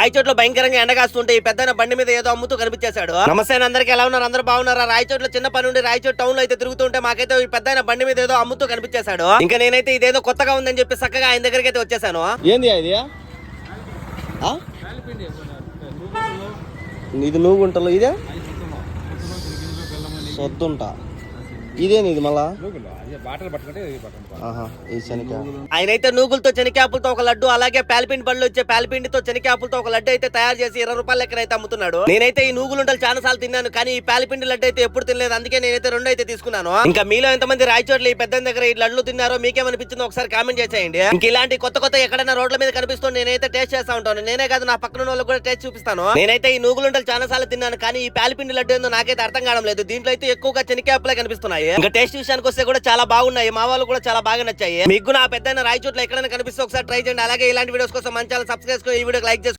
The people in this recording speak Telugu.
రాయచోట్లో భయంకరంగా ఎండగాస్తుంటే ఈ పెద్ద బండి మీద ఏదో అమ్ముతూ కనిపించేశాడు. నమస్తే అందరికి ఎలా ఉన్నారు? అందరూ బాగున్నారా? రాయచోట్లో చిన్న పని నుండి రాయచోట్ టౌన్ లో అయితే తిరుగుతుంటే మాకైతే ఈ పెద్ద బండి మీద ఏదో అమ్ముతూ కనిపించేశాడు. ఇంకా నేనైతే ఇదేదో కొత్తగా ఉందని చెప్పి చక్కగా ఆయన దగ్గరికి అయితే వచ్చేసాను. ఏంది ఇది? ఇది నువ్వు గుంటలో ఇదే సొద్దుంటా ఇదేని ఇది మళ్ళా ఆయనైతే నూగులతో చెనికాపులతో ఒక లడ్డు, అలాగే పాలపిండి బళ్ళు వచ్చే పాలపిండితో చెనికాపులతో ఒక లడ్డు అయితే తయారు చేసి 20 రూపాయల లెక్కన అయితే అమ్ముతున్నాడు. నేనైతే ఈ నూగులుంటలు చాలా సార్లు తిన్నాను, కానీ ఈ పాలపిండి లడ్డు అయితే ఎప్పుడు తినలేదు. అందుకే నేనైతే 2 అయితే తీసుకున్నాను. ఇంకా మీలో ఎంతమంది రాయచోట్ల ఈ పెద్ద దగ్గర ఈ లడ్లు తిన్నారో మీకేమనిపించిందో ఒకసారి కామెంట్ చేసేయండి. ఇంక ఇలాంటి కొత్త కొత్త ఎక్కడైనా రోడ్ల మీద కనిపిస్తుంది నేనైతే టేస్ట్ చేస్తా ఉంటాను. నేనే కాదు నా పక్కన వాళ్ళకి కూడా టేస్ట్ చూపిస్తాను. నేనైతే ఈ నూగులుంటలు చాలా సార్లు తిన్నాను, కానీ ఈ పాలపిండి లడ్డు ఏందో నాకైతే అర్థం కావడం లేదు. దీంట్లో అయితే ఎక్కువగా చెనికాపులే కనిపిస్తున్నాయి. ఇంకా టేస్ట్ విషయానికి వస్తే కూడా చాలా బాగున్నాయి. మా వాళ్ళు కూడా చాలా బాగా నచ్చాయి. మీకు నా పెద్ద రాయచోట్ల ఎక్కడైనా కనిపిస్తే ఒకసారి ట్రై చేయండి. అలాగే ఇలాంటి వీడియోస్ కోసం మన ఛానల్ సబ్స్క్రైబ్ చేసుకొని ఈ వీడియోకి లైక్ చేసుకోండి.